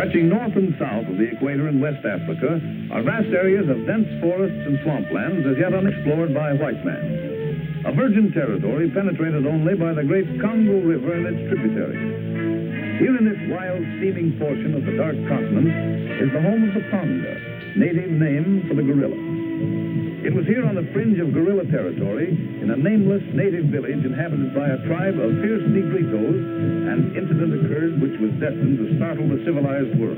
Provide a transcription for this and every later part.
Stretching north and south of the equator in West Africa are vast areas of dense forests and swamplands as yet unexplored by white man. A virgin territory penetrated only by the great Congo River and its tributaries. Here in this wild, steaming portion of the dark continent is the home of the Pongo, native name for the gorilla. It was here on the fringe of gorilla territory, in a nameless native village inhabited by a tribe of fierce Negritos, an incident occurred which was destined to startle the civilized world.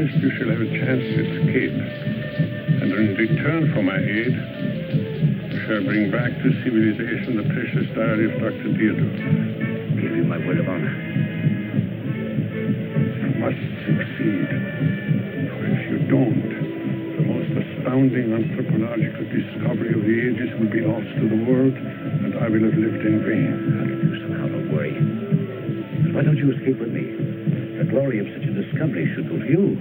You shall have a chance to escape, and in return for my aid, you shall bring back to civilization the precious diary of Dr. Deirdre. Give you my word of honor. You must succeed, for if you don't, the most astounding anthropological discovery of the ages will be lost to the world, and I will have lived in vain. I'll do somehow, don't worry. Why don't you escape with me? The glory of such a discovery should go to you.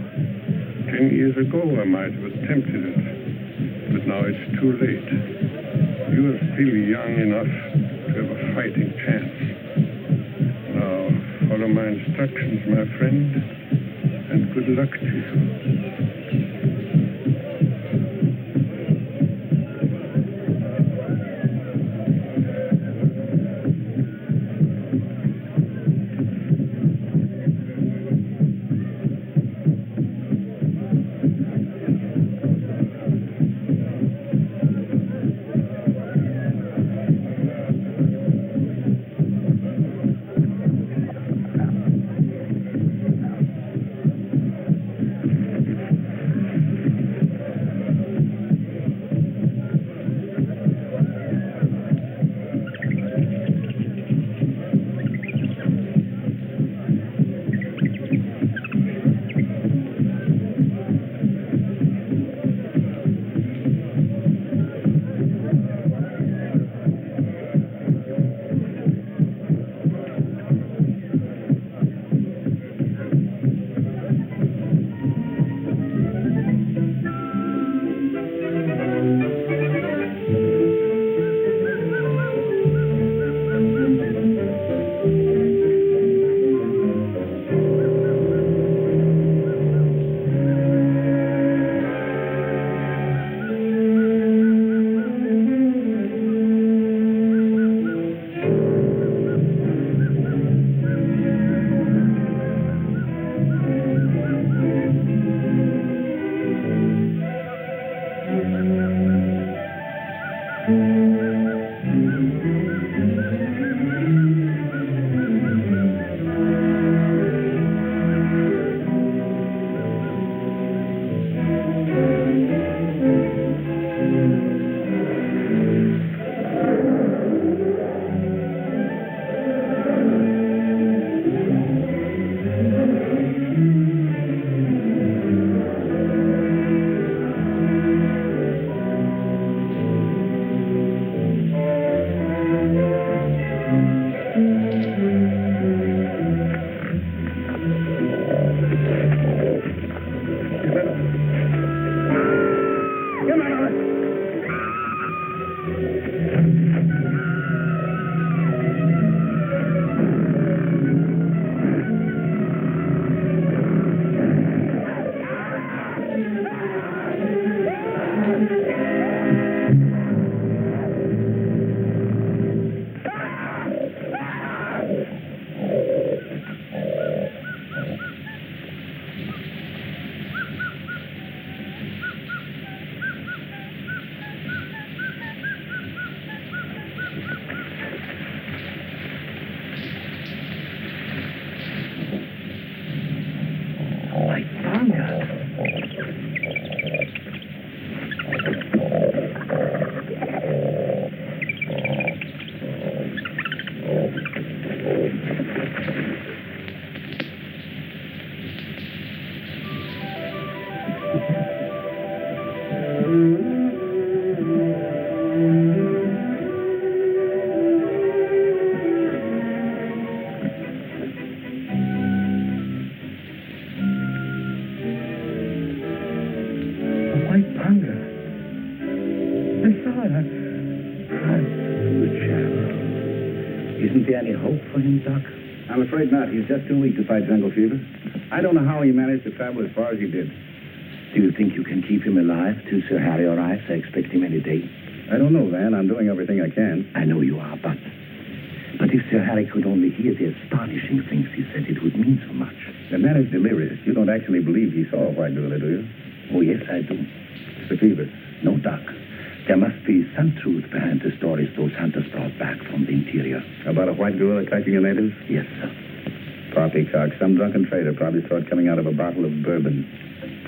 10 years ago, I might have attempted it, but now it's too late. You are still young enough to have a fighting chance. Now, follow my instructions, my friend, and good luck to you. Good chap. Isn't there any hope for him, Doc? I'm afraid not. He's just too weak to fight jungle fever. I don't know how he managed to travel as far as he did. Do you think you can keep him alive till Sir Harry arrives? I expect him any day. I don't know, Van. I'm doing everything I can. I know you are, but if Sir Harry could only hear the astonishing things he said, it would mean so much. The man is delirious. You don't actually believe he saw a white gorilla, do you? Oh, yes, I do. It's the fever. No, Doc. There must be some truth behind the stories those hunters brought back from the interior. About a white gorilla attacking a native? Yes, sir. Poppycock. Some drunken trader probably saw it coming out of a bottle of bourbon.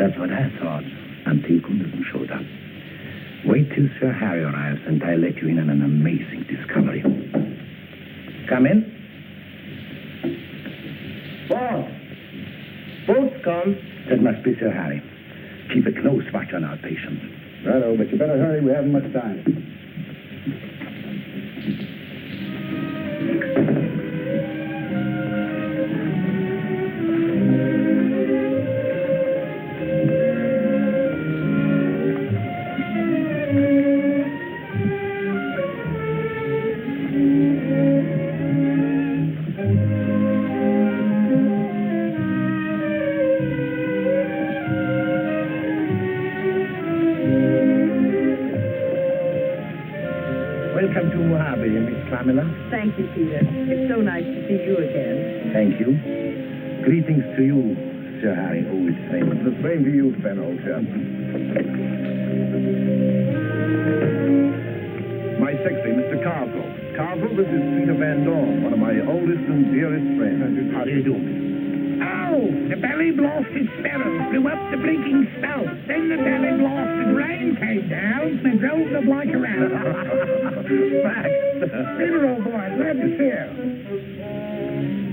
That's what I thought, until Gunderson showed up. Wait till Sir Harry arrives, and I'll let you in on an amazing discovery. Come in. Boss! Boat's come. That must be Sir Harry. Keep a close watch on our patient. Righto, but you better hurry. We haven't much time. Welcome to Mojave, Miss Pamela. Thank you, Peter. It's so nice to see you again. Thank you. Greetings to you, Sir Harry, old friend. The same to you, Fenn, old chap. My sexy, Mr. Carville. Carville, this is Peter Van Dorn, one of my oldest and dearest friends. How do you do? Oh, the belly-blasted sparrow flew up the blinking spout. Then the belly-blasted rain came down and drove the blight around. Facts. Peter, old boy, glad to see you.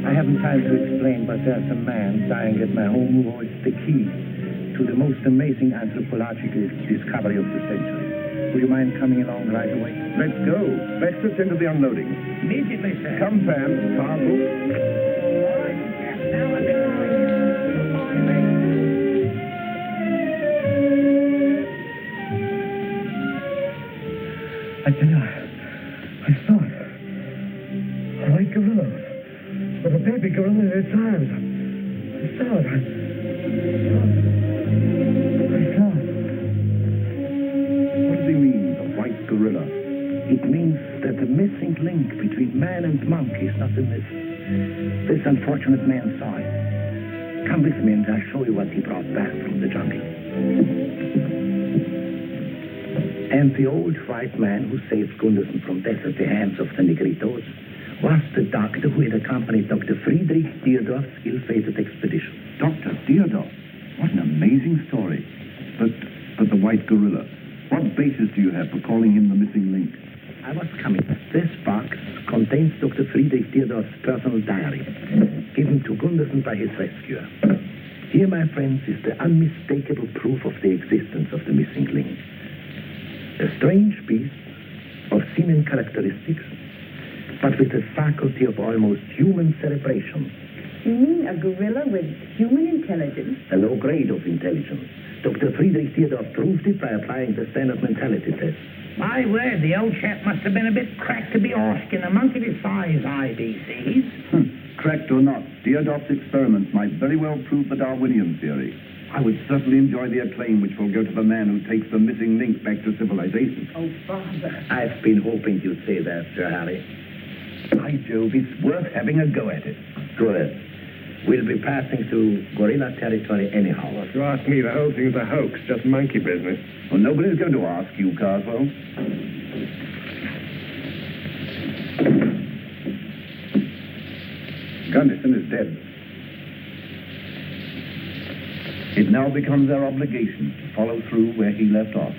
I haven't time to explain, but there's a man dying at my home who holds the key to the most amazing anthropological discovery of the century. Would you mind coming along right away? Let's go. Let's attend to the unloading. Immediately, sir. Come, Fenn. Carville. All right, Jeff, now I've been going. Goodbye, mate. I tell you, I saw it. A white gorilla with a baby gorilla in its arms. I saw it. What does he mean, a white gorilla? It means that the missing link between man and monkey is not a myth. This unfortunate man saw it. Come with me and I'll show you what he brought back from the jungle. And the old white man who saved Gunderson from death at the hands of the Negritos was the doctor who had accompanied Dr. Friedrich Deardorff's ill-fated expedition. Dr. Deardorff. What an amazing story. But the white gorilla. What basis do you have for calling him the missing link? I was coming. This box contains Dr. Friedrich Deardorff's personal diary, given to Gunderson by his rescuer. Here, my friends, is the unmistakable proof of the existence of the missing link. A strange beast of simian characteristics, but with a faculty of almost human cerebration. You mean a gorilla with human intelligence? A low grade of intelligence. Dr. Friedrich Deardorff proved it by applying the standard mentality test. My word, the old chap must have been a bit cracked to be asking a monkey this size IBCs. Cracked or not, Deardorff's experiments might very well prove the Darwinian theory. I would certainly enjoy the acclaim which will go to the man who takes the missing link back to civilization. Oh, Father. I've been hoping you'd say that, Sir Harry. By Jove, it's worth having a go at it. Good. We'll be passing through gorilla territory anyhow. If you ask me, the whole thing's a hoax, just monkey business. Well, nobody's going to ask you, Carswell. Gunderson is dead. It now becomes our obligation to follow through where he left off.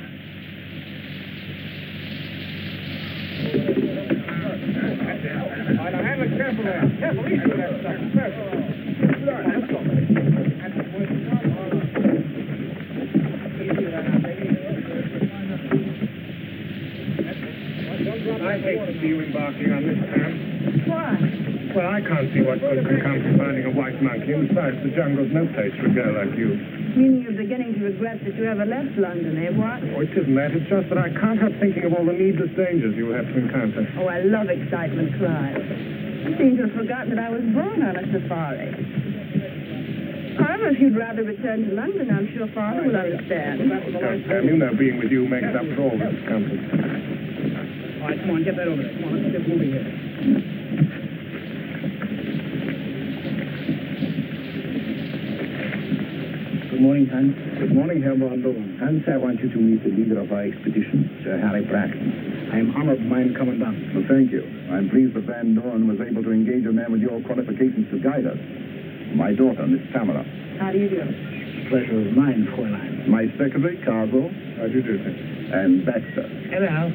Careful there. Careful, easy with that stuff. Let's go. I hate to see you embarking on this, Pam. Why? Well, I can't see what good can come from finding a white monkey, and besides, the jungle's no place for a girl like you. Meaning you're beginning to regret that you ever left London, eh, what? Oh, it isn't that. It's just that I can't help thinking of all the needless dangers you have to encounter. Oh, I love excitement, Clive. You seem to have forgotten that I was born on a safari. However, if you'd rather return to London, I'm sure Father will understand. Don't tell me. Now, being with you makes up for all the discomfort. All right, come on, get that over there. Come on, let's get moving here. Good morning, Hans. Good morning, Herr Pongo. Hans, I want you to meet the leader of our expedition, Sir Harry Braxton. I am honored, mein Commandant. Well, thank you. I'm pleased that Van Dorn was able to engage a man with your qualifications to guide us. My daughter, Miss Tamara. How do you do? Pleasure is mine, Fräulein. My secretary, Cargo. How do you do, sir? And Baxter. Hello.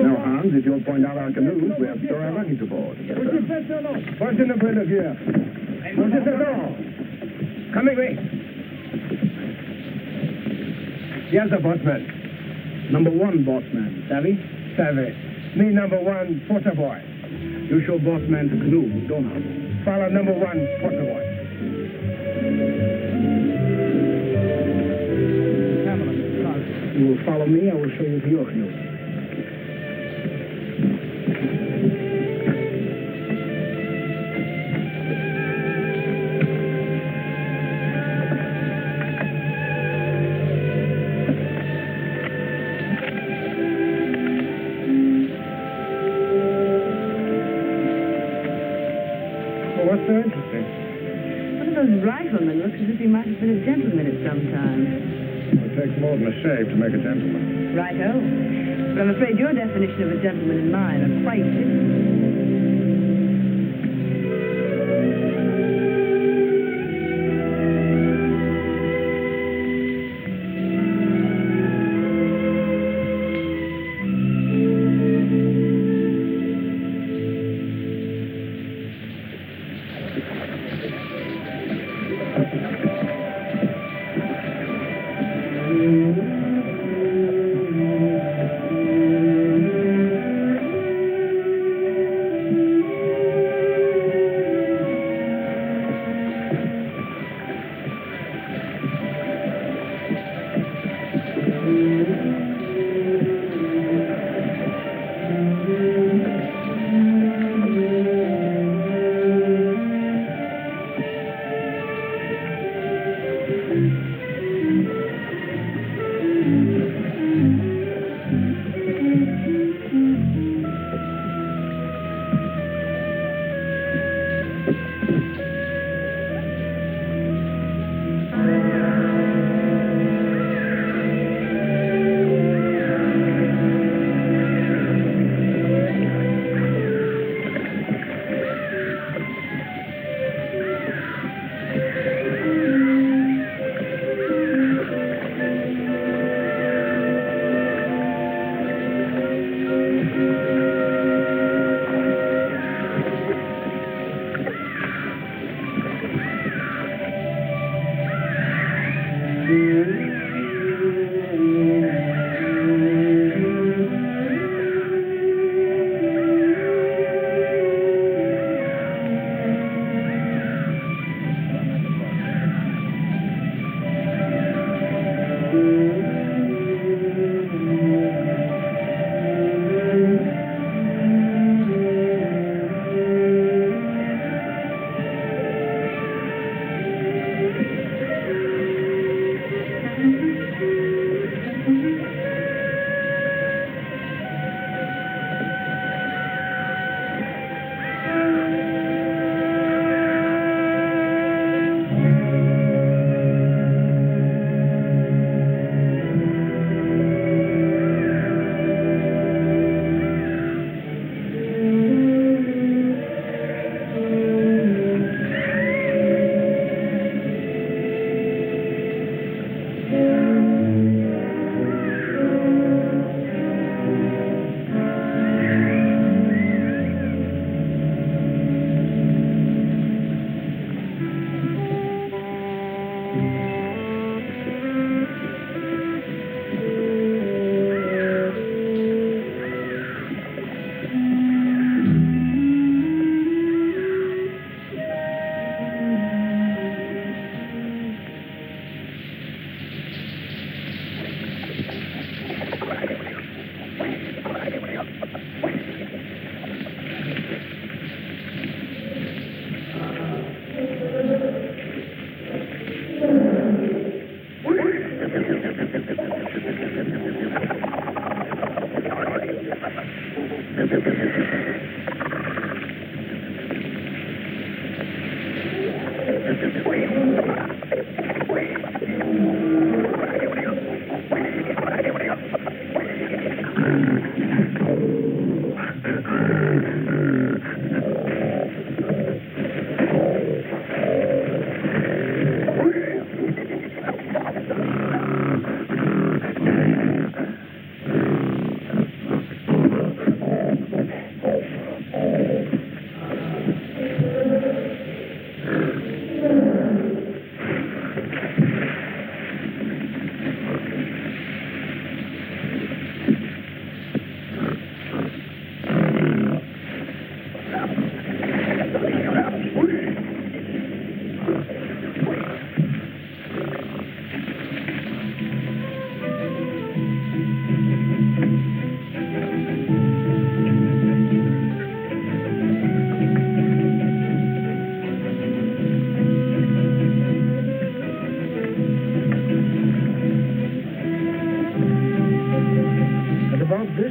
Now, Hans, if you'll point out our canoes, we have store our luggage aboard. Yes, sir. What's in the point of view? What's at the door? Coming away. Yes, the bossman. Number one, bossman. Savvy? Savvy. Me, number one, porter boy. You show bossman the canoe. Don't have. Follow number one, porter boy. You will follow me. I will show you to your canoe. Well, what's so interesting? One of those riflemen looks as if he might have been a gentleman at some time. It takes more than a shave to make a gentleman. Right-o. But I'm afraid your definition of a gentleman and mine are quite different.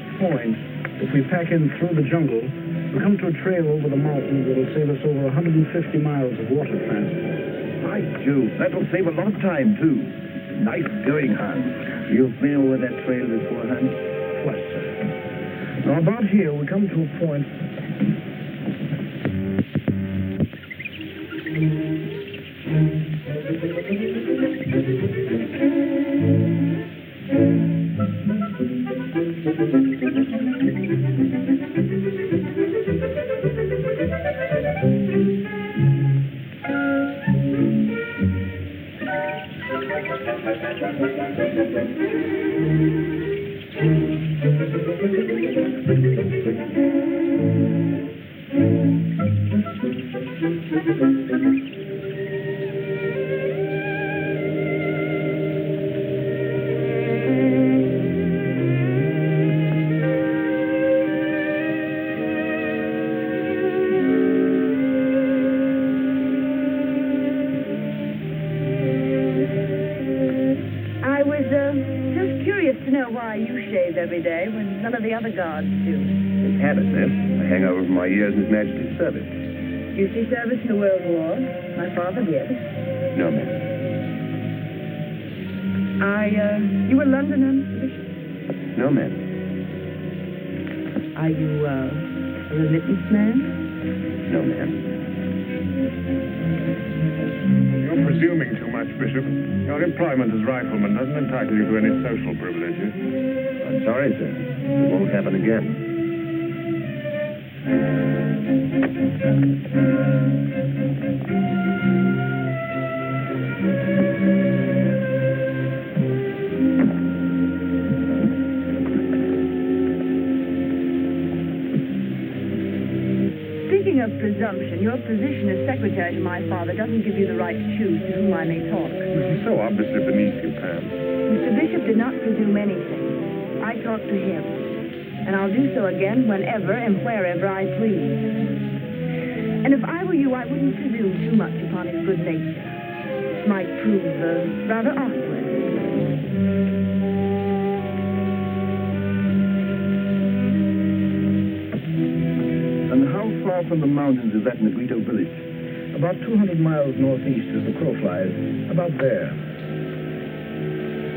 next point, if we pack in through the jungle, we come to a trail over the mountains that'll save us over 150 miles of water transport. By Jove, that'll save a lot of time, too. Nice going, Hans. You've been over that trail before, Hans? Twice, sir. Now, about here, we come to a point... every day when none of the other guards do. It's habit, miss. A hangover from my years in His Majesty's service. You see service in the World War? My father did. No, ma'am. You a Londoner, Mr. Bishop? No, ma'am. Are you, a remittance man? No, ma'am. You're presuming too much, Bishop. Your employment as rifleman doesn't entitle you to any social privileges. I'm sorry, sir. It won't happen again. Speaking of presumption, your position as secretary to my father doesn't give you the right to choose to whom I may talk. This is so obviously beneath you, Pam. Mr. Bishop did not presume anything. I talked to him, and I'll do so again whenever and wherever I please. And if I were you, I wouldn't presume too much upon his good nature. It might prove rather awkward. And how far from the mountains is that Negrito village? About 200 miles northeast as the crow flies. About there.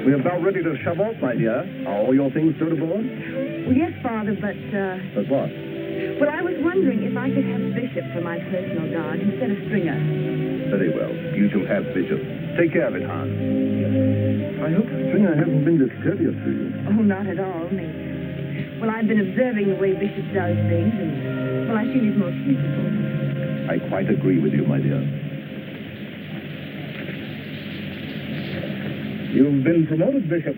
We're about ready to shove off, my dear. Are all your things stowed aboard? Well, yes, Father, but, But what? Well, I was wondering if I could have Bishop for my personal guard instead of Stringer. Very well. You shall have Bishop. Take care of it, Hans. I hope Stringer hasn't been discourteous to you. Oh, not at all, mate. Well, I've been observing the way Bishop does things, and, well, I feel he's most useful. I quite agree with you, my dear. You've been promoted, Bishop.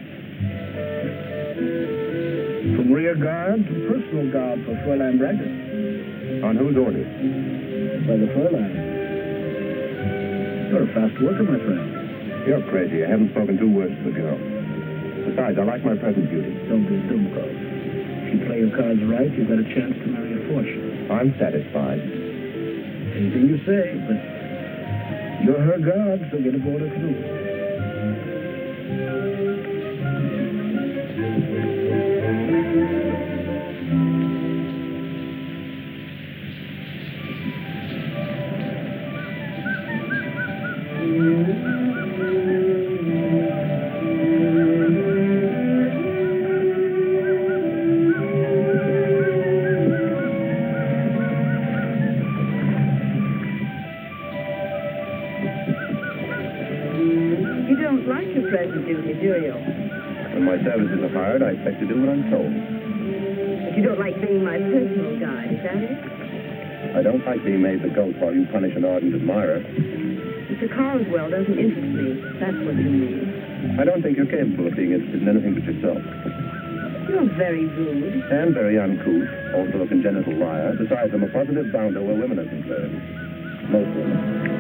From rear guard to personal guard for Fluellen Brecher. On whose orders? By the Fluellen. You're a fast worker, my friend. You're crazy. I haven't spoken 2 words to the girl. Besides, I like my present beauty. Don't be dumb, If you play your cards right, you've got a chance to marry a fortune. I'm satisfied. Anything you say, but you're her guard, so get aboard her canoe. Services are hired, I expect to do what I'm told. But you don't like being my personal guide, is that it? I don't like being made the goat while you punish an ardent admirer. Mr. Carswell doesn't interest me, that's what you mean. I don't think you're capable of being interested in anything but yourself. You're very rude. And very uncouth, also a congenital liar. Besides, I'm a positive bounder where women are concerned. Most women.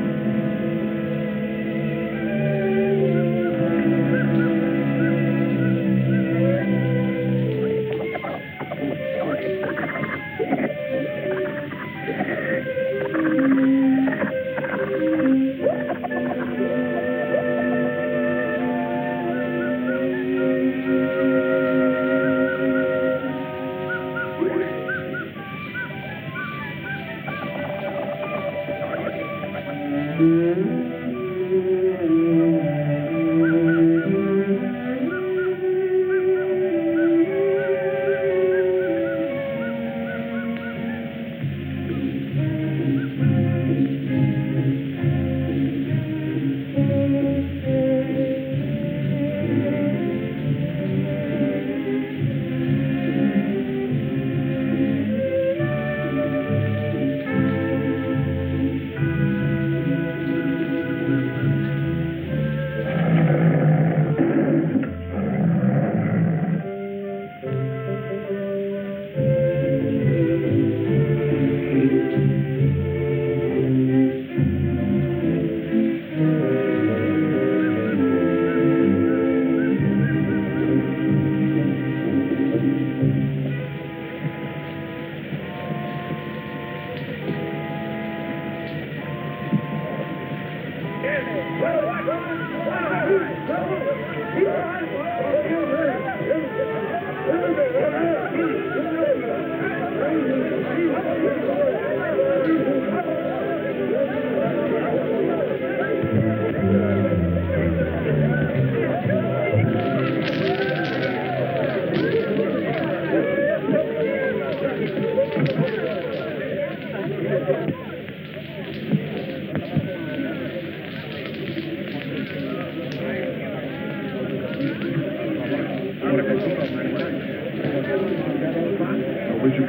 This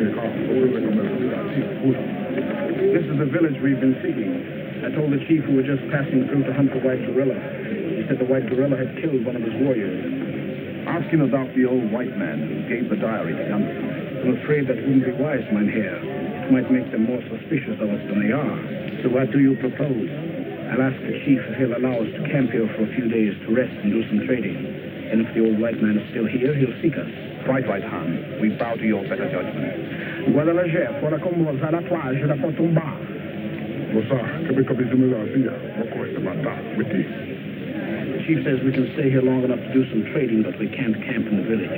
is the village we've been seeking. I told the chief we were just passing through to hunt the white gorilla. He said the white gorilla had killed one of his warriors. Ask him about the old white man who gave the diary to Gunderson. I'm afraid that wouldn't be wise, Mynheer. It might make them more suspicious of us than they are. So what do you propose? I'll ask the chief if he'll allow us to camp here for a few days to rest and do some trading. And if the old white man is still here, he'll seek us. Quite right, Hans. We bow to your better judgment. Guarda la Jeff, ora con moza la plage da Potumba. Lo sa, che mi capisco meglio sia, ma questo va da, metti. The chief says we can stay here long enough to do some trading, but we can't camp in the village.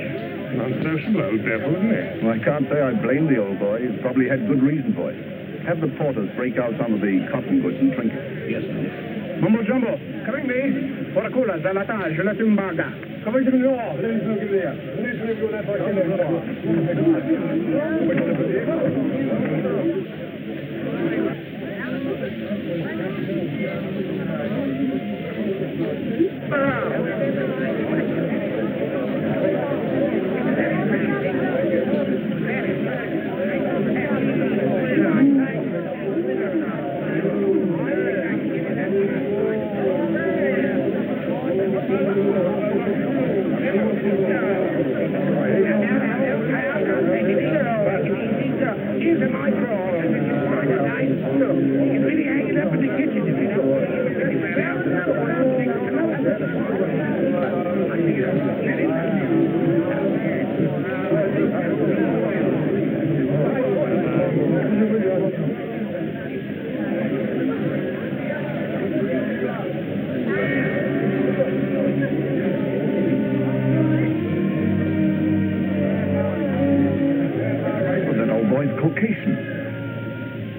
Unsociable old devil, isn't he? Well, I can't say I blame the old boy. He's probably had good reason for it. Have the porters break out some of the cotton goods and trinkets. Yes, sir. Mumbo Jumbo, Kringley, ora kula za latage la tumbaga. Come on, no, let's look at there. Let's look at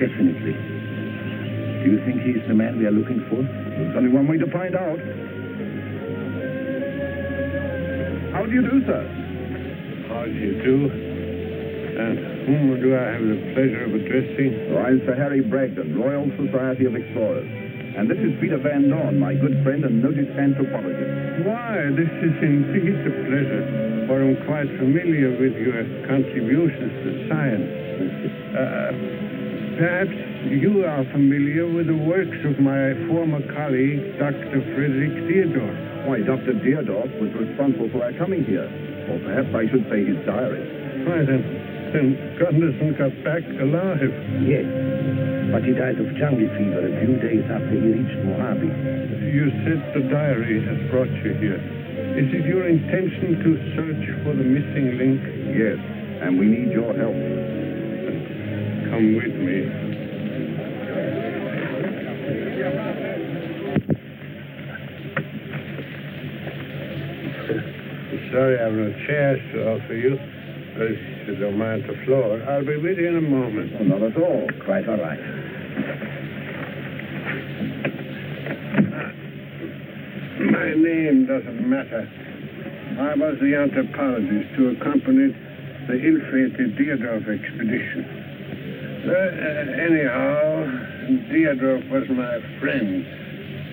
Definitely. Do you think he's the man we are looking for? There's only one way to find out. How do you do, sir? How do you do? And whom do I have the pleasure of addressing? Oh, I'm Sir Harry Bragdon, Royal Society of Explorers. And this is Peter Van Dorn, my good friend and noted anthropologist. Why, this is indeed a pleasure, for I'm quite familiar with your contributions to science. Perhaps you are familiar with the works of my former colleague, Dr. Frederick Theodore. Why, Dr. Deardorff was responsible for our coming here. Or perhaps I should say his diary. Why, then Gunderson got back alive. Yes, but he died of jungle fever a few days after he reached Mojave. You said the diary has brought you here. Is it your intention to search for the missing link? Yes, and we need your help. Come with me. Sorry, I have no chairs to offer you. But if you don't mind the floor, I'll be with you in a moment. Oh, not at all. Quite all right. My name doesn't matter. I was the anthropologist who accompanied the ill-fated Deardorff expedition. Anyhow, Deardorff was my friend,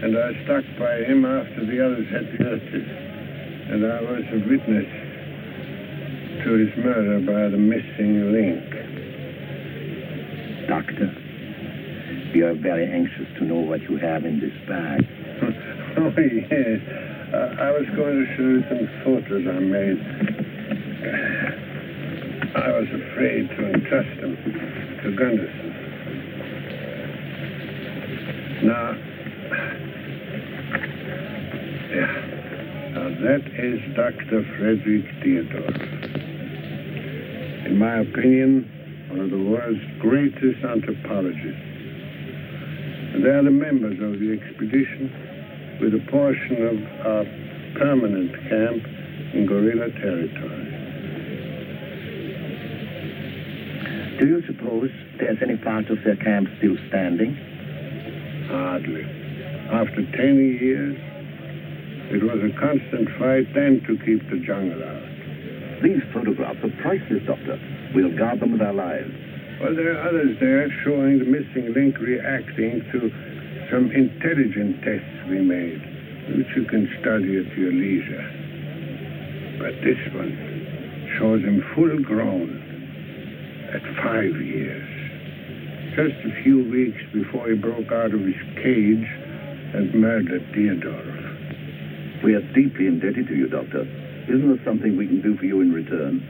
and I stuck by him after the others had deserted. And I was a witness to his murder by the missing link. Doctor, we are very anxious to know what you have in this bag. Oh, yes. I was going to show you some photos I made. I was afraid to entrust them to Gunderson. Now, that is Dr. Frederick Theodore. In my opinion, one of the world's greatest anthropologists. And they are the members of the expedition with a portion of our permanent camp in gorilla territory. Do you suppose there's any part of their camp still standing? Hardly. After 10 years, it was a constant fight then to keep the jungle out. These photographs are priceless, Doctor. We'll guard them with our lives. Well, there are others there showing the missing link reacting to some intelligent tests we made, which you can study at your leisure. But this one shows him full grown. at 5 years. Just a few weeks before he broke out of his cage and murdered Theodore. We are deeply indebted to you, Doctor. Isn't there something we can do for you in return?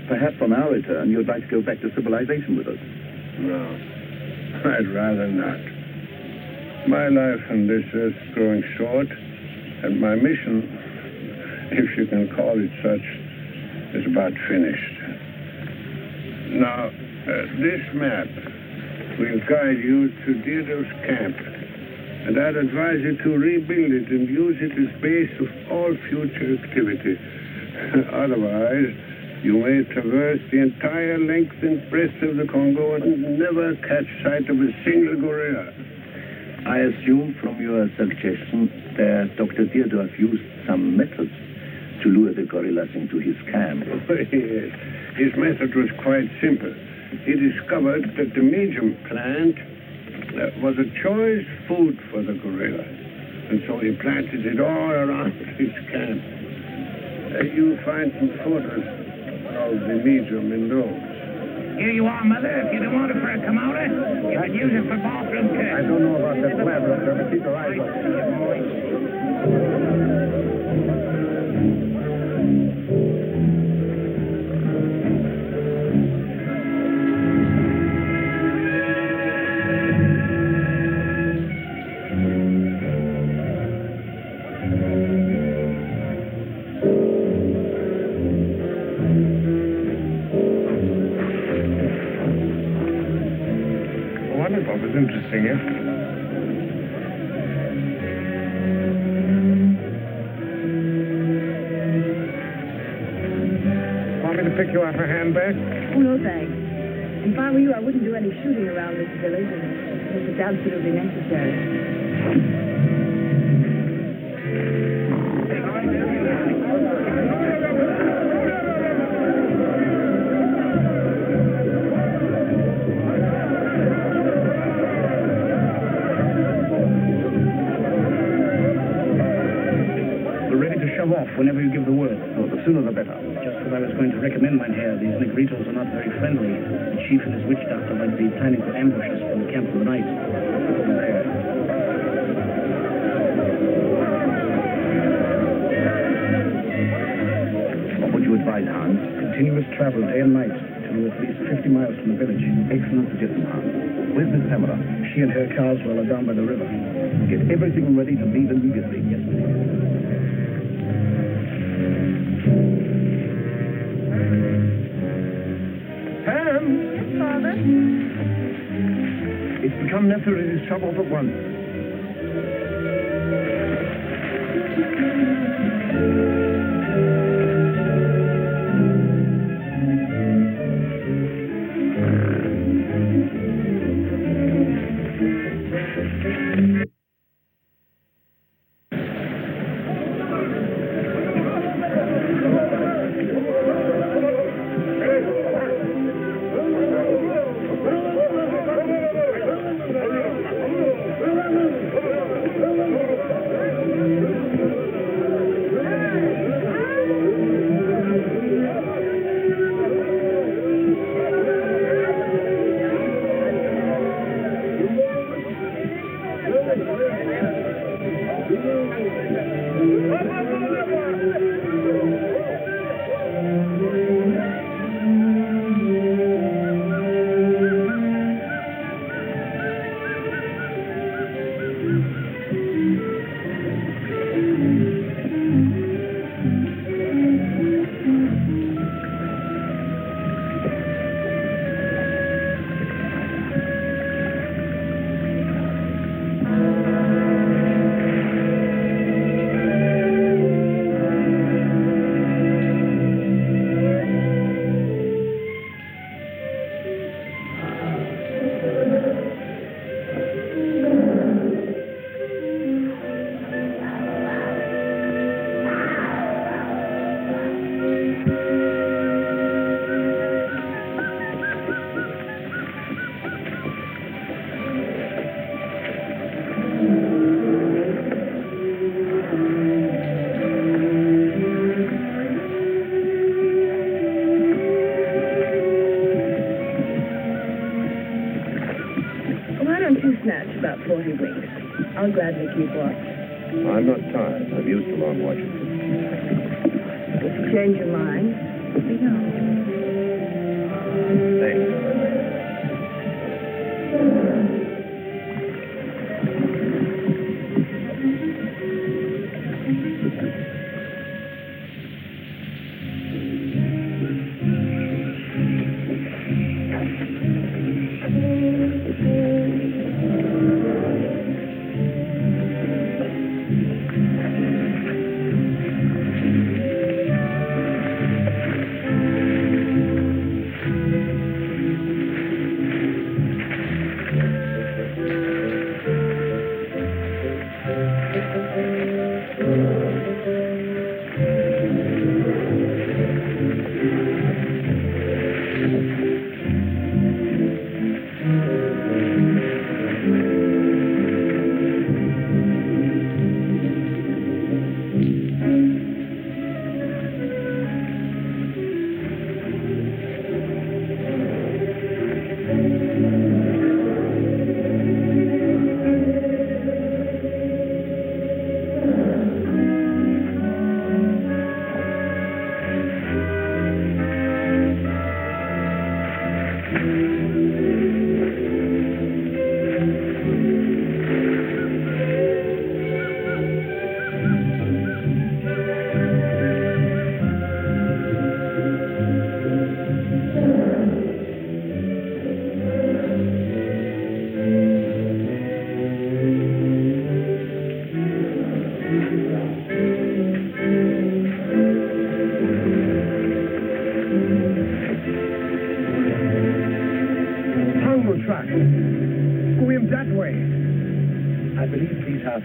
Perhaps on our return, you'd like to go back to civilization with us. No, I'd rather not. My life on this earth is growing short, and my mission, if you can call it such, is about finished. Now, this map will guide you to Theodore's camp, and I'd advise you to rebuild it and use it as base of all future activity. Otherwise, you may traverse the entire length and breadth of the Congo and never catch sight of a single gorilla. I assume from your suggestion that Dr. Theodore used some methods to lure the gorillas into his camp. Yes. His method was quite simple. He discovered that the medium plant was a choice food for the gorilla, and so he planted it all around his camp. You'll find some photos of the medium in those. Here you are, Mother. If you don't want it for a commode, you could use it for bathroom care. I don't know about that plan, Doctor, but keep your eyes open. Wonderful. It was interesting, eh? Want me to pick you up a handbag? Oh, no, thanks. If I were you, I wouldn't do any shooting around this village unless it's absolutely necessary. Off whenever you give the word. Oh, the sooner the better. Just as I was going to recommend, mein Herr, these Negritos are not very friendly. The chief and his witch doctor might be planning to ambush us from the camp for the night. What would you advise, Hans? Continuous travel day and night to at least 50 miles from the village. Excellent suggestion, Hans. Where's Miss Pamela? She and her Carswell are down by the river. Get everything ready to leave immediately. Yes, please. Yes, Father? It's become necessary to shove off at once. I'll gladly keep watch. I'm not tired. I'm used to long watches. If you change your mind, let me know. Thanks.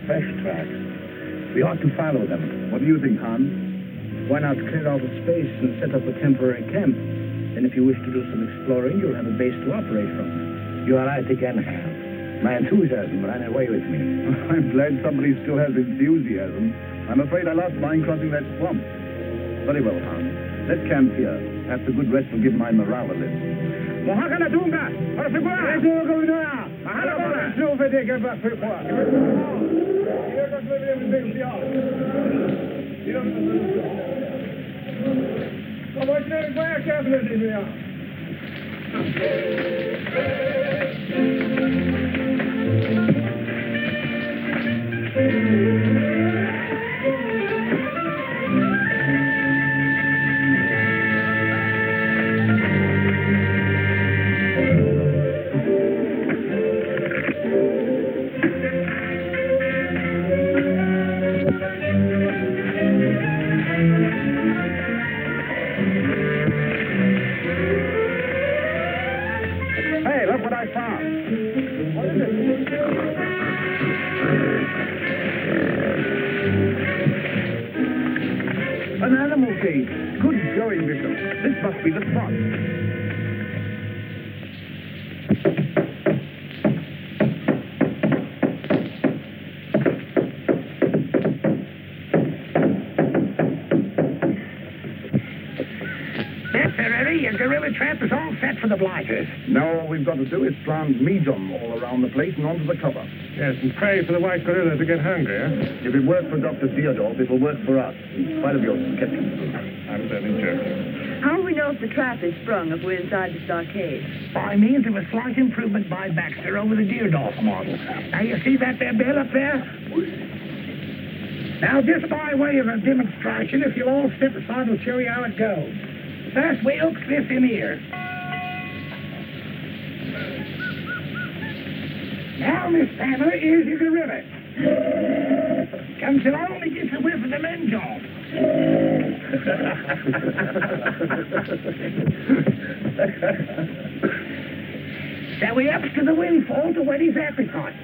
Fresh tracks. We ought to follow them. What do you think, Hans? Why not clear out the space and set up a temporary camp? Then if you wish to do some exploring, you'll have a base to operate from. You are right again, Hans. My enthusiasm ran away with me. I'm glad somebody still has enthusiasm. I'm afraid I lost mine crossing that swamp. Very well, Hans. Let's camp here. Perhaps a good rest will give my morale a lift. An animal cage. Good going, Bishop. This must be the spot. Your gorilla trap is all set for the blighters. Now all we've got to do is plant medium all around the place and onto the cover. Yes, and pray for the white gorilla to get hungry, eh? If it worked for Dr. Theodore, it will work for us, in spite of your skepticism. I'm very joking. How will we know if the trap is sprung if we're inside the stockade? By means of a slight improvement by Baxter over the Deerdorf model. Now, you see that there bell up there? Now, just by way of a demonstration, if you'll all step aside, I'll show you how it goes. First, we hook this in here. Now, Miss Pamela, here's your gorilla. Comes along and gets a whiff of the men's off. So he ups to the windfall to whet his appetite.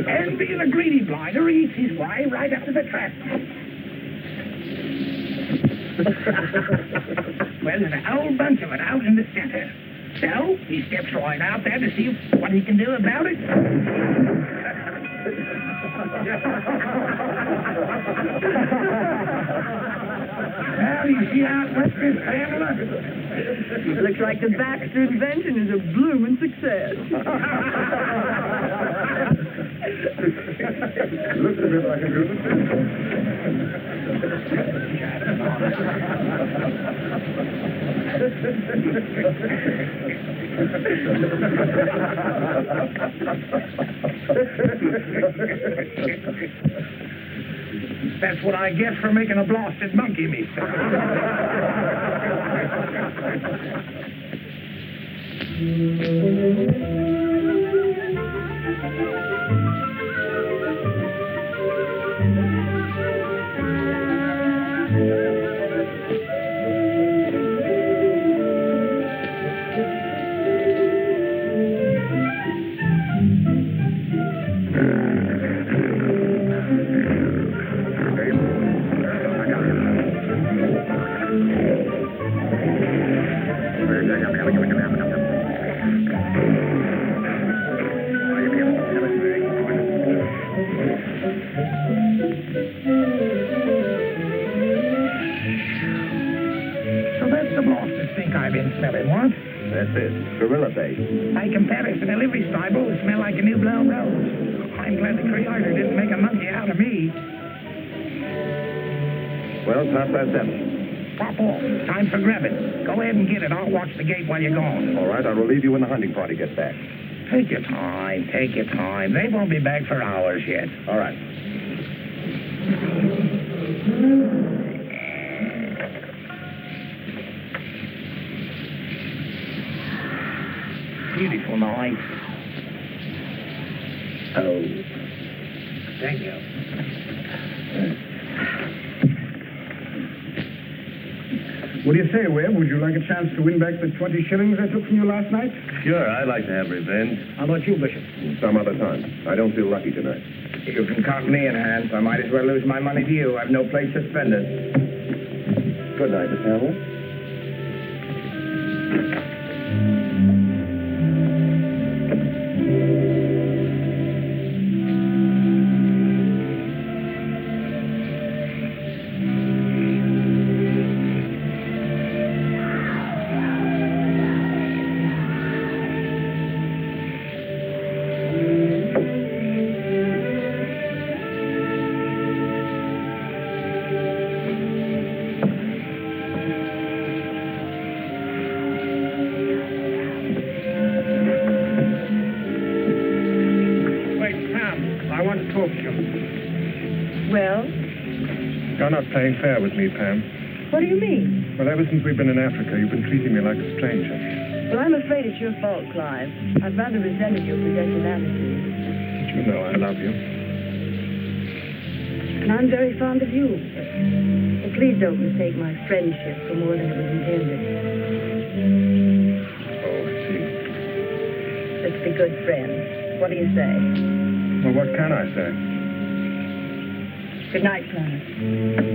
And being a greedy blinder, he eats his way right up to the trap. Well, there's a whole bunch of it out in the center. So, he steps right out there to see what he can do about it. Well, you see how it went, Miss Pamela? Looks like the Baxter invention is a blooming success. Looks a bit like a group of That's what I get for making a blasted monkey, mister. That's it. Gorilla bait. By comparison, a livery stable would smell like a new blown rose. I'm glad the Creator didn't make a monkey out of me. Well, it's 7:30. Pop off. Time for grabbing. Go ahead and get it. I'll watch the gate while you're gone. All right, I'll relieve you when the hunting party gets back. Take your time. Take your time. They won't be back for hours yet. All right. Beautiful night. Oh. Thank you. What do you say, Webb? Would you like a chance to win back the 20 shillings I took from you last night? Sure, I'd like to have revenge. How about you, Bishop? Some other time. I don't feel lucky tonight. You can count me in, Hans. I might as well lose my money to you. I've no place to spend it. Good night, Miss Hamill. You're not playing fair with me, Pam. What do you mean? Well, ever since we've been in Africa, you've been treating me like a stranger. Well, I'm afraid it's your fault, Clive. I've rather resented your possessive attitude. But you know I love you. And I'm very fond of you. But please don't mistake my friendship for more than it was intended. Oh, I see. Let's be good friends. What do you say? Well, what can I say? Good night, Clive. Good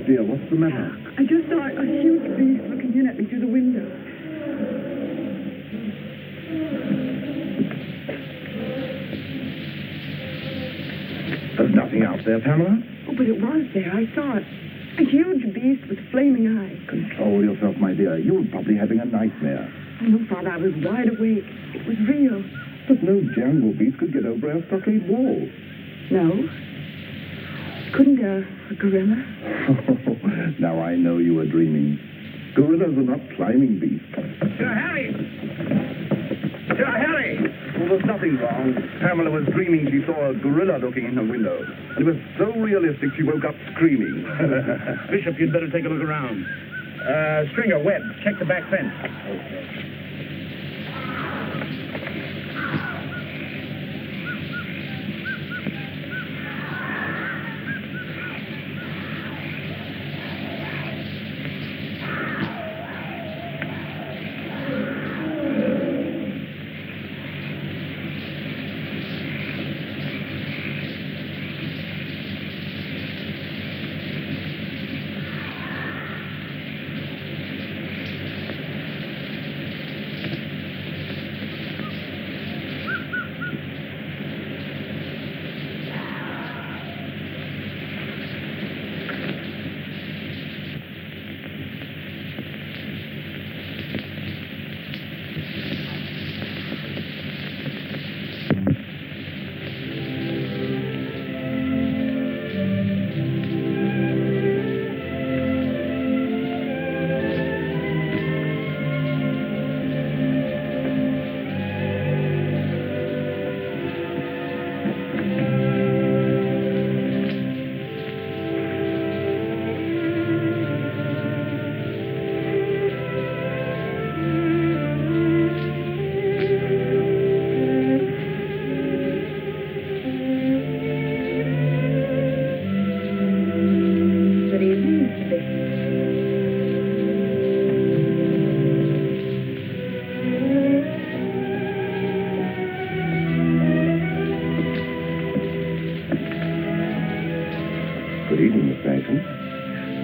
out, dear. What's the matter? I just saw a huge beast looking in at me through the window. There's nothing out there, Pamela. Oh, but it was there. I saw it. A huge beast with flaming eyes. Control yourself, my dear. You're probably having a nightmare. Oh, no, Father, I was wide awake. It was real. But no jungle beast could get over our stockade wall. No? Couldn't a gorilla? Now I know you were dreaming. Gorillas are not climbing beasts. Sir Harry! Sir Harry! Well, there's nothing wrong. Pamela was dreaming she saw a gorilla looking in her window. It was so realistic she woke up screaming. Bishop, you'd better take a look around. Stringer, Webb, check the back fence.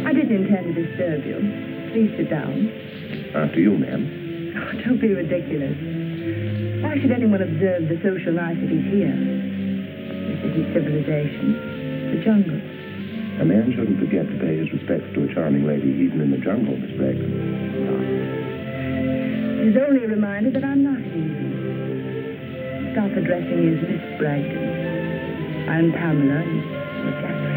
I didn't intend to disturb you. Please sit down. After you, ma'am. Oh, don't be ridiculous. Why should anyone observe the social niceties here? The city's civilization, the jungle. A man shouldn't forget to pay his respects to a charming lady, even in the jungle, Miss Brecher. It is only a reminder that I'm not easy. Stop addressing me as Miss Bragdon. I'm Pamela, and you're Geoffrey.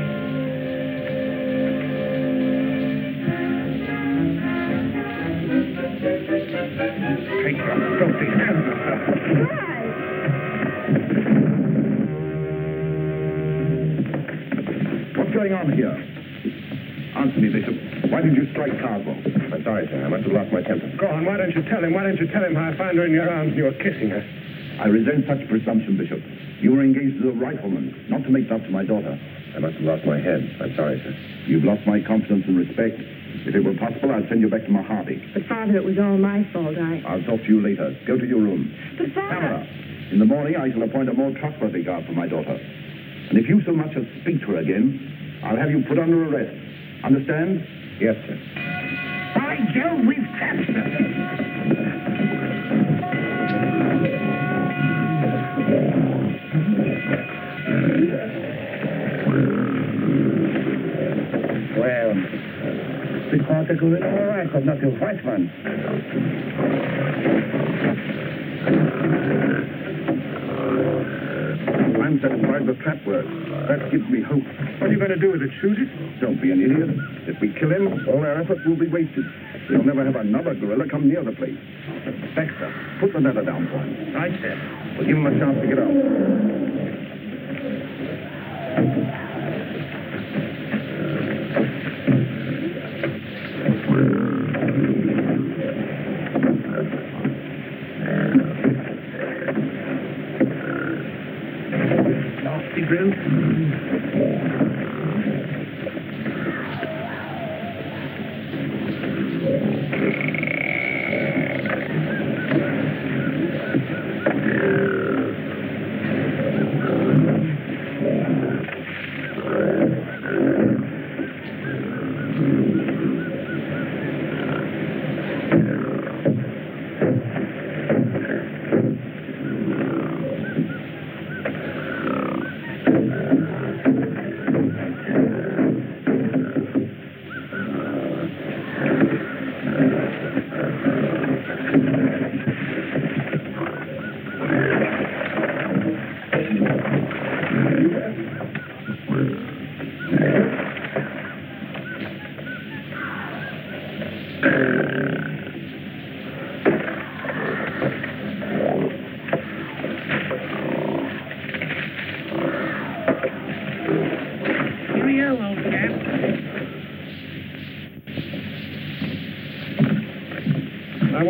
Take your filthy hands off her. Why? What's going on here? Answer me, Bishop. Why did you strike Carswell? I'm sorry, sir. I must have lost my temper. Go on, why don't you tell him? Why don't you tell him how I found her in your arms and you were kissing her? I resent such presumption, Bishop. You were engaged as a rifleman, not to make love to my daughter. I must have lost my head. I'm sorry, sir. You've lost my confidence and respect. If it were possible, I'd send you back to Mojave. But, Father, it was all my fault. I'll talk to you later. Go to your room. But, Father... Pamela, in the morning I shall appoint a more trustworthy guard for my daughter. And if you so much as speak to her again, I'll have you put under arrest. Understand? Yes, sir. By Jove, we've trapped her. Well, we caught the gorilla all right, but not the white one. I'm satisfied the trap worked. That gives me hope. What are you going to do with it? Shoot it? Don't be an idiot. If we kill him, all our efforts will be wasted. We'll never have another gorilla come near the place. Baxter, put the ladder down for him. Right, sir. We'll give him a chance to get out. Nasty brute.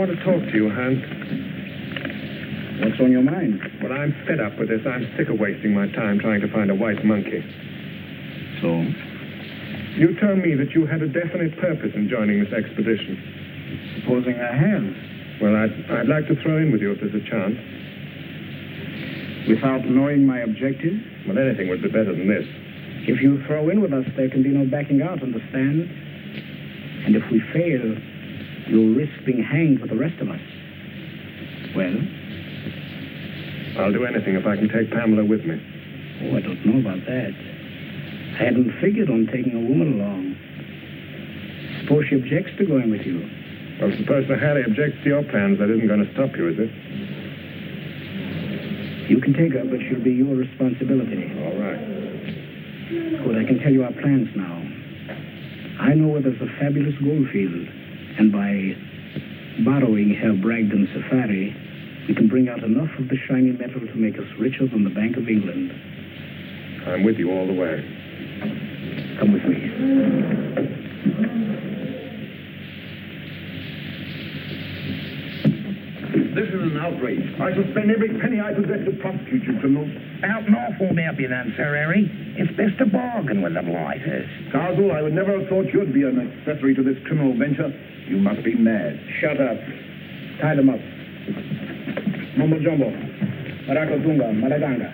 want to talk to you, Hans. What's on your mind? Well, I'm fed up with this. I'm sick of wasting my time trying to find a white monkey. So? You told me that you had a definite purpose in joining this expedition. Supposing I have. Well, I'd like to throw in with you if there's a chance. Without knowing my objective? Well, anything would be better than this. If you throw in with us, there can be no backing out, understand? And if we fail, you'll risk being hanged with the rest of us. Well? I'll do anything if I can take Pamela with me. Oh, I don't know about that. I hadn't figured on taking a woman along. Suppose she objects to going with you. Well, suppose the Harry objects to your plans. That isn't going to stop you, is it? You can take her, but she'll be your responsibility. All right. Good, I can tell you our plans now. I know where there's a fabulous gold field, and by borrowing Herr Bragdon's safari, we can bring out enough of the shiny metal to make us richer than the Bank of England. I'm with you all the way. Come with me. This is an outrage. I shall spend every penny I possess to prosecute you, criminals. Out and off won't help you none, Sir Harry. It's best to bargain with the blighters. Castle, I would never have thought you'd be an accessory to this criminal venture. You must be mad. Shut up. Tie them up. Mumbo Jumbo. Maracotunga. Malaganga.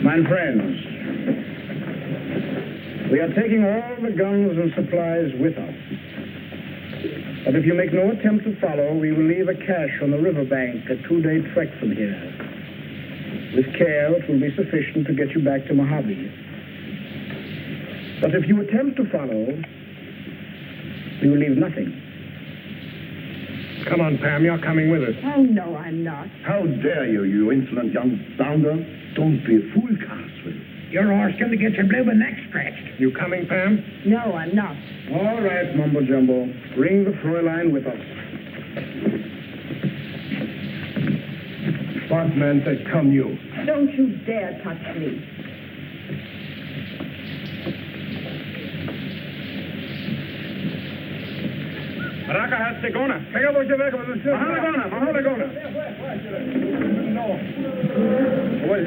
My friends, we are taking all the guns and supplies with us. But if you make no attempt to follow, we will leave a cache on the riverbank, a 2-day trek from here. With care, it will be sufficient to get you back to Mojave. But if you attempt to follow, we will leave nothing. Come on, Pam, you're coming with us. Oh, no, I'm not. How dare you, you insolent young bounder? Don't be a fool, Castle. You're asking to get your bloomin' neck stretched. You coming, Pam? No, I'm not. All right, Mumbo Jumbo. Bring the Fluellen with us. Bossman says come you. Don't you dare touch me. Maraca has Segona. Pega voce vecchio con il Mahonagona. No. Wait,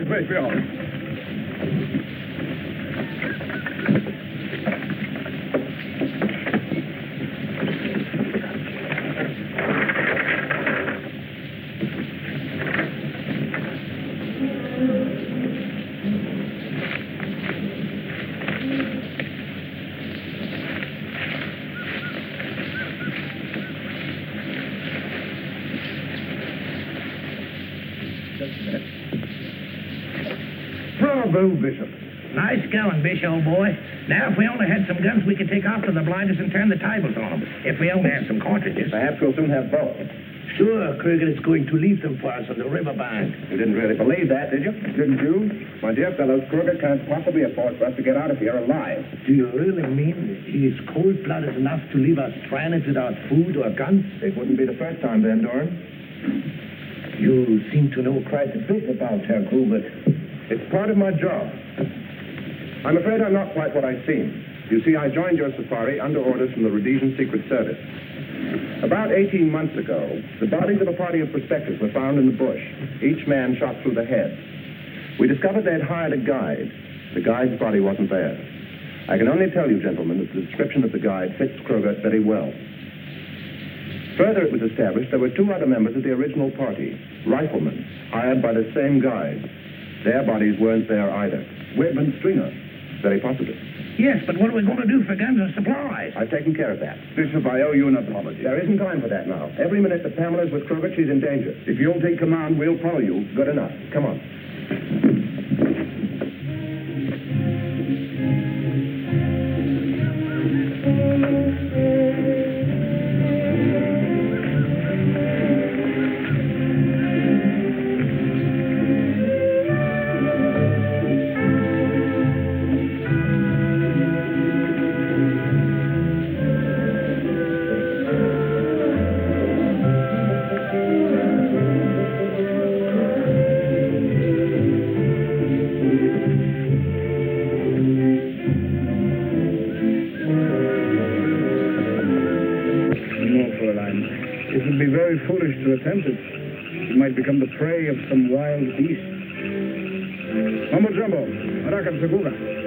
Bravo, Bishop. Nice going, Bish, old boy. Now, if we only had some guns, we could take off to the blinders and turn the tables on them. If we only had some cartridges. Perhaps we'll soon have both. Sure, Krieger is going to leave them for us on the riverbank. You didn't really believe that, did you? Didn't you? My dear fellows, Kruger can't possibly afford for us to get out of here alive. Do you really mean he is cold-blooded enough to leave us stranded without food or guns? It wouldn't be the first time, Van Dorn. You seem to know quite a bit about Herr Kruger. It's part of my job. I'm afraid I'm not quite what I seem. You see, I joined your safari under orders from the Rhodesian Secret Service. About 18 months ago, the bodies of a party of prospectors were found in the bush, each man shot through the head. We discovered they'd hired a guide. The guide's body wasn't there. I can only tell you, gentlemen, that the description of the guide fits Kruger very well. Further, it was established there were 2 other members of the original party, riflemen, hired by the same guide. Their bodies weren't there either. Webb and Stringer. Very possibly. Yes, but what are we going to do for guns and supplies? I've taken care of that. Bishop, I owe you an apology. There isn't time for that now. Every minute that Pamela's with Kruger, she's in danger. If you'll take command, we'll follow you. Good enough. Come on. very foolish to attempt it. You might become the prey of some wild beast. Mambo Jumbo, Araka Seguga.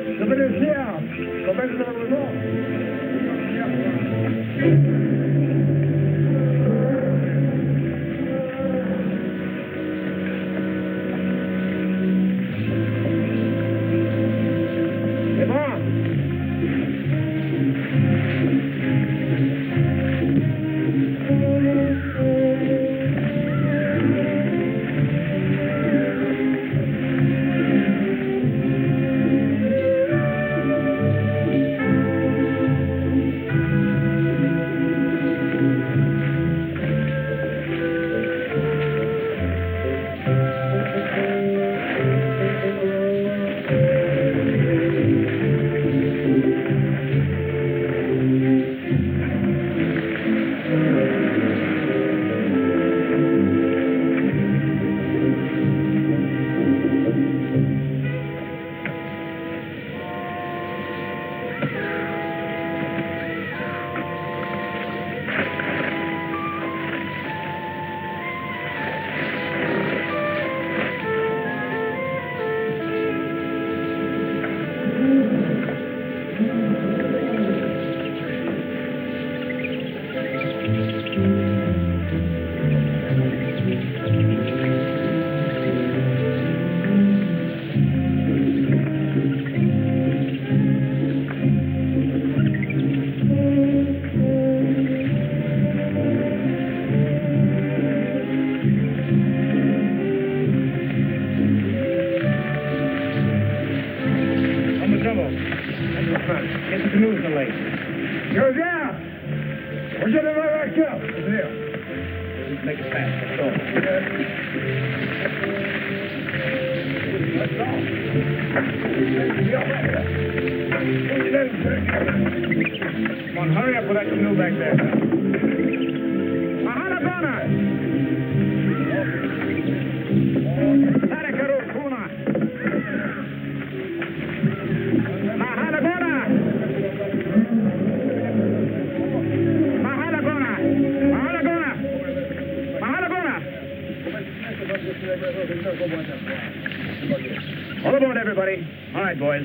All aboard, everybody. All right, boys.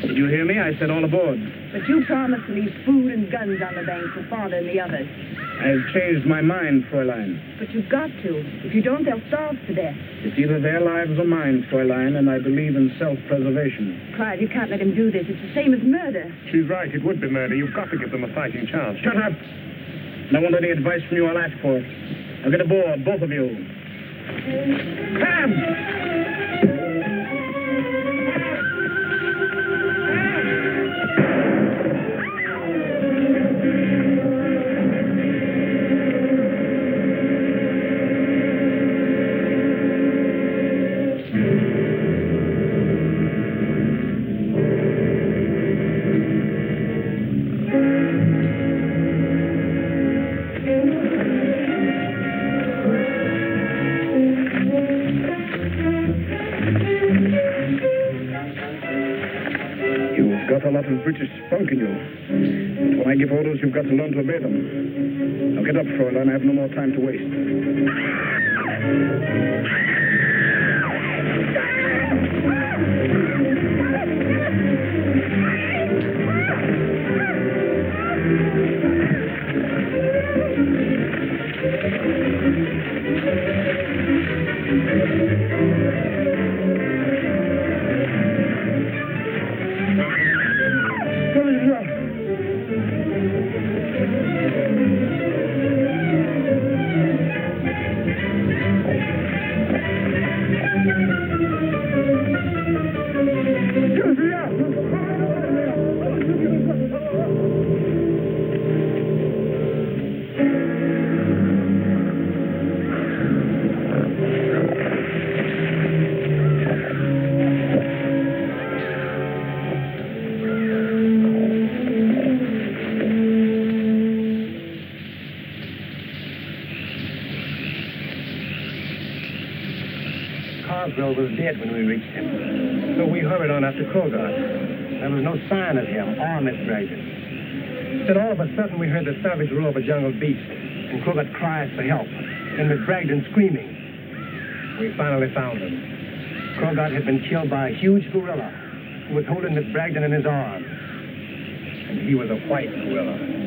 Did you hear me? I said all aboard. But you promised to leave food and guns on the bank for Father and the others. I've changed my mind, Fräulein. But you've got to. If you don't, they'll starve to death. It's either their lives or mine, Fräulein, and I believe in self-preservation. Clive, you can't let him do this. It's the same as murder. She's right. It would be murder. You've got to give them a fighting chance. Shut up! And I want any advice from you, I'll ask for it. Now get aboard, both of you. Come! A lot of British spunk in you. But when I give orders, you've got to learn to obey them. Now get up, Fräulein. I have no more time to waste. Was dead when we reached him. So we hurried on after Kogod. There was no sign of him or Miss Bragdon. Then all of a sudden we heard the savage roar of a jungle beast and Crogat cries for help, and Miss Bragdon screaming. We finally found him. Crogat had been killed by a huge gorilla who was holding Miss Bragdon in his arms. And he was a white gorilla.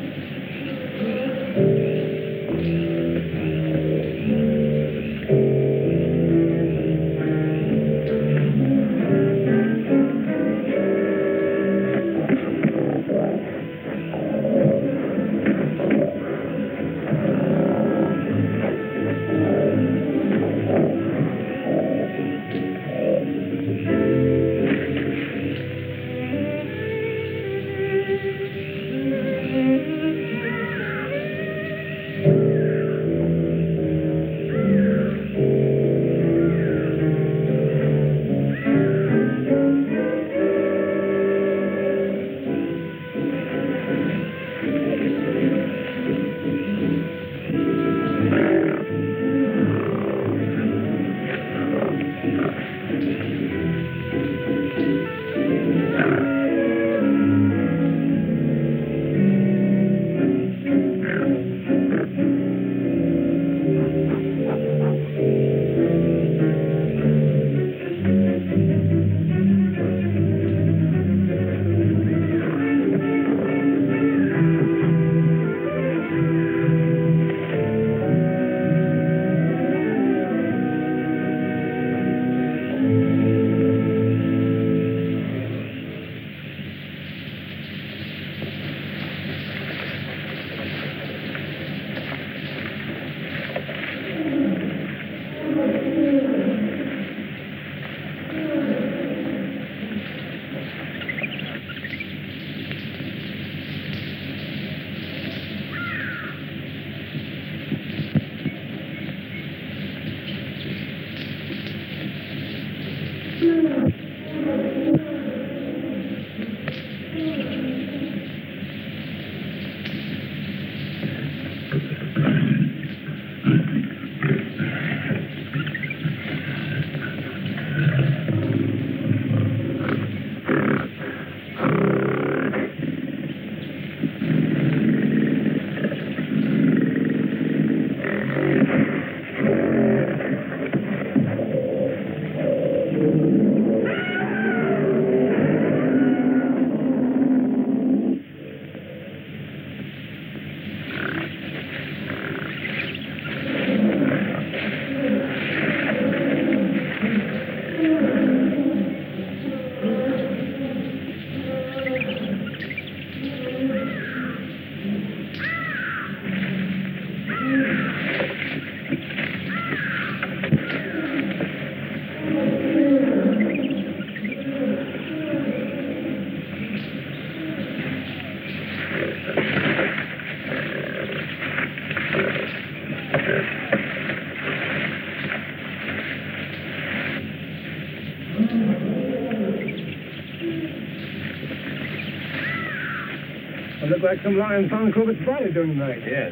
It looked like some lion found Crogat's body during the night. Yes.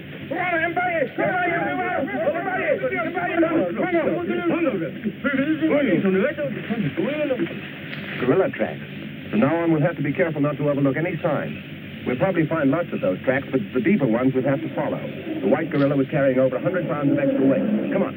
Gorilla tracks. From now on, we'll have to be careful not to overlook any signs. We'll probably find lots of those tracks, but the deeper ones we'll have to follow. The white gorilla was carrying over 100 pounds of extra weight. Come on.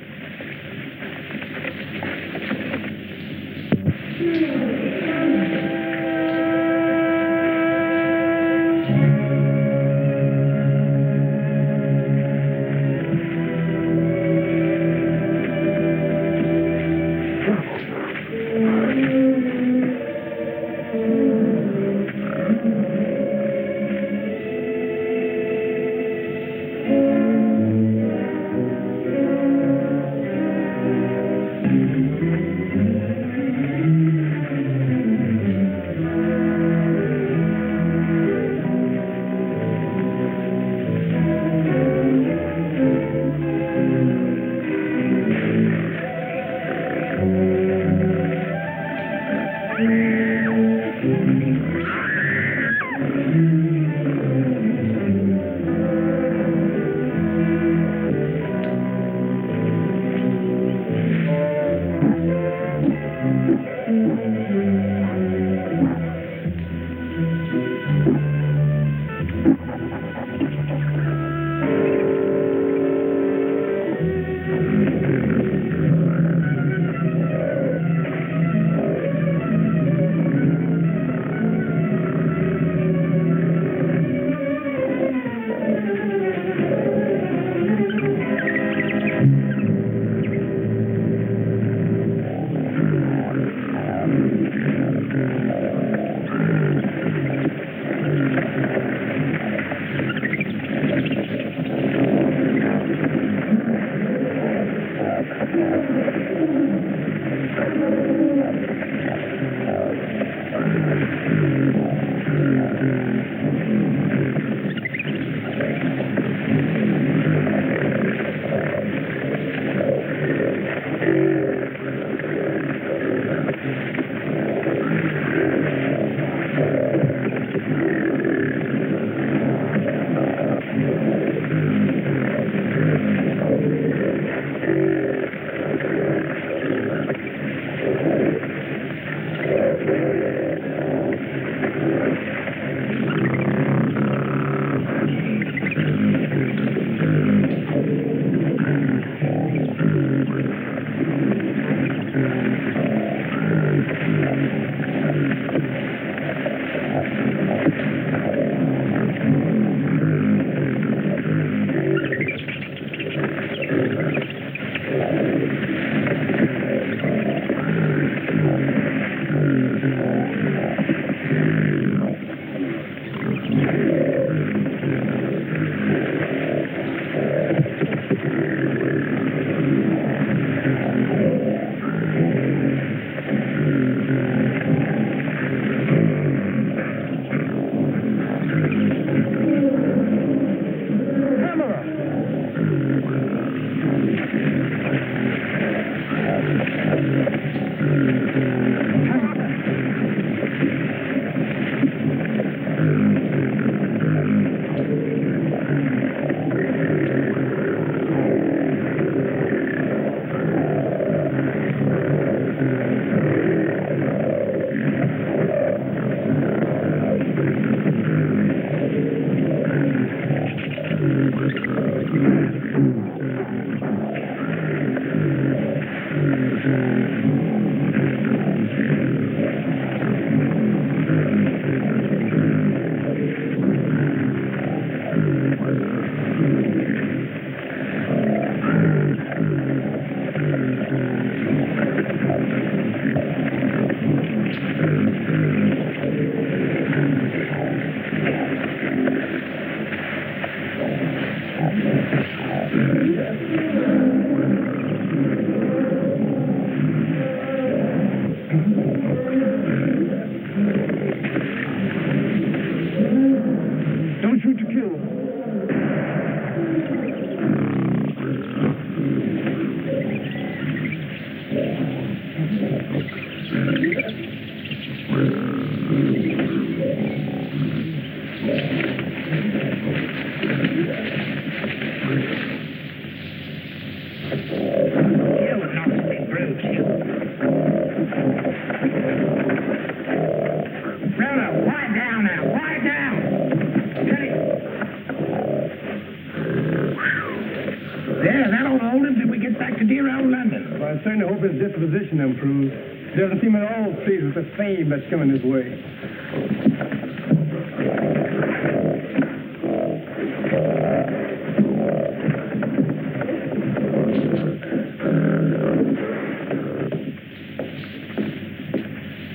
His disposition improves. Doesn't seem at all pleased with the fame that's coming his way.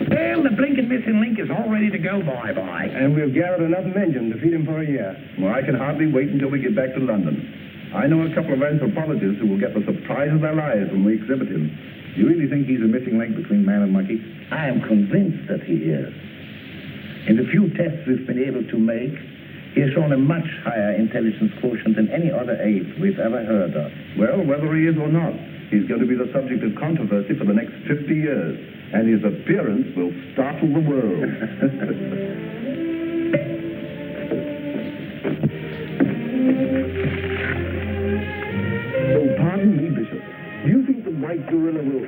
Well, the blinking missing link is all ready to go bye-bye. And we've gathered enough men to feed him for a year. Well, I can hardly wait until we get back to London. I know a couple of anthropologists who will get the surprise of their lives when we exhibit him. Do you really think he's a missing link between man and monkey? I am convinced that he is. In the few tests we've been able to make, he has shown a much higher intelligence quotient than any other ape we've ever heard of. Well, whether he is or not, he's going to be the subject of controversy for the next 50 years. And his appearance will startle the world. Oh, pardon me, Bishop. Do you think the white gorilla will